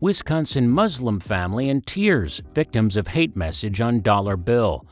Wisconsin Muslim family in tears, victims of hate message on dollar bill.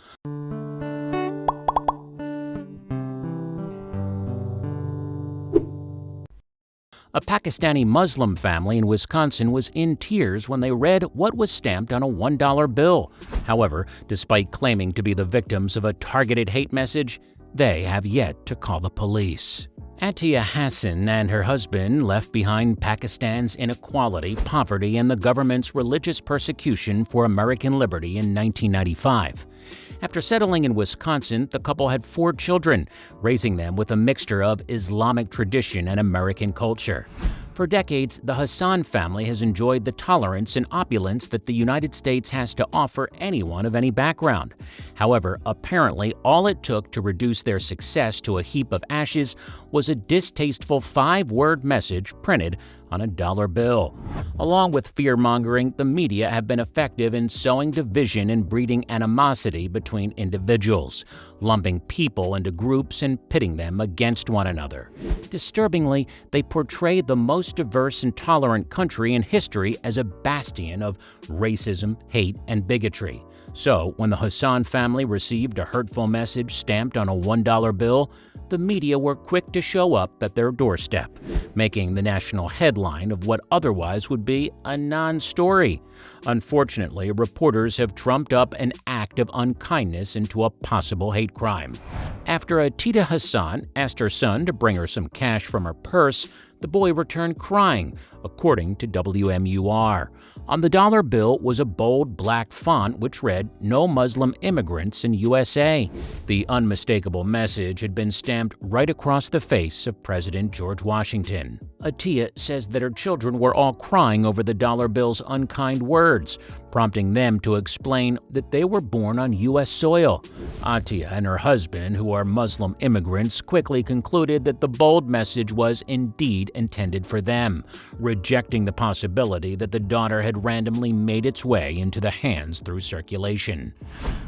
A Pakistani Muslim family in Wisconsin was in tears when they read what was stamped on a $1 bill. However, despite claiming to be the victims of a targeted hate message, they have yet to call the police. Atiya Hassan and her husband left behind Pakistan's inequality, poverty, and the government's religious persecution for American liberty in 1995. After settling in Wisconsin, the couple had 4 children, raising them with a mixture of Islamic tradition and American culture. For decades, the Hassan family has enjoyed the tolerance and opulence that the United States has to offer anyone of any background. However, apparently all it took to reduce their success to a heap of ashes was a distasteful 5-word message printed on a dollar bill. Along with fear-mongering, the media have been effective in sowing division and breeding animosity between individuals, lumping people into groups and pitting them against one another. Disturbingly, they portray the most diverse and tolerant country in history as a bastion of racism, hate, and bigotry. So, when the Hassan family received a hurtful message stamped on a $1 bill, the media were quick to show up at their doorstep, making the national headline of what otherwise would be a non-story. Unfortunately, reporters have trumped up an act of unkindness into a possible hate crime. After Atiya Hassan asked her son to bring her some cash from her purse, the boy returned crying, according to WMUR. On the dollar bill was a bold black font which read, "No Muslim immigrants in USA." The unmistakable message had been stamped right across the face of President George Washington. Atiya says that her children were all crying over the dollar bill's unkind words, prompting them to explain that they were born on U.S. soil. Atiya and her husband, who are Muslim immigrants, quickly concluded that the bold message was indeed intended for them, rejecting the possibility that the daughter had randomly made its way into the hands through circulation.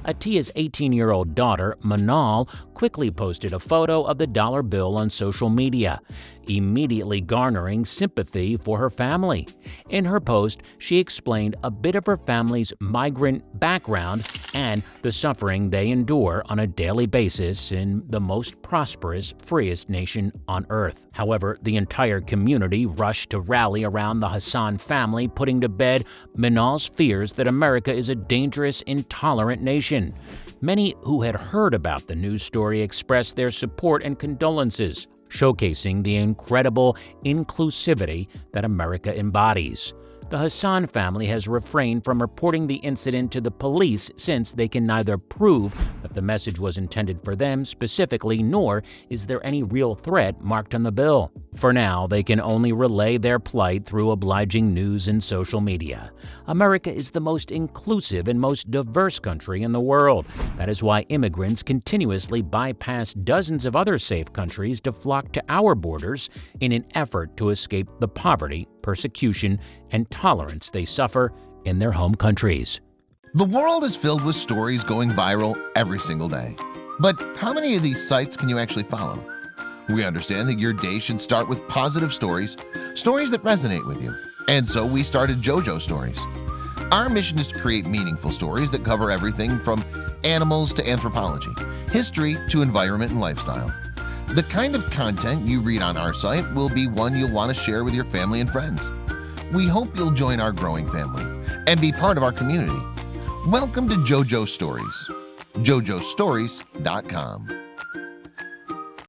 Atiya's 18-year-old daughter, Manal, quickly posted a photo of the dollar bill on social media, immediately garnering sympathy for her family. In her post, she explained a bit of her family's migrant background and the suffering they endure on a daily basis in the most prosperous, freest nation on earth. However, the entire community rushed to rally around the Hassan family, putting to bed Manal's fears that America is a dangerous, intolerant nation. Many who had heard about the news story expressed their support and condolences, showcasing the incredible inclusivity that America embodies. The Hassan family has refrained from reporting the incident to the police since they can neither prove that the message was intended for them specifically, nor is there any real threat marked on the bill. For now, they can only relay their plight through obliging news and social media. America is the most inclusive and most diverse country in the world. That is why immigrants continuously bypass dozens of other safe countries to flock to our borders in an effort to escape the poverty, persecution, and tolerance they suffer in their home countries. The world is filled with stories going viral every single day. But how many of these sites can you actually follow? We understand that your day should start with positive stories, stories that resonate with you. And so we started JoJo Stories. Our mission is to create meaningful stories that cover everything from animals to anthropology, history to environment and lifestyle. The kind of content you read on our site will be one you'll want to share with your family and friends. We hope you'll join our growing family and be part of our community. Welcome to JoJo Stories. JoJoStories.com.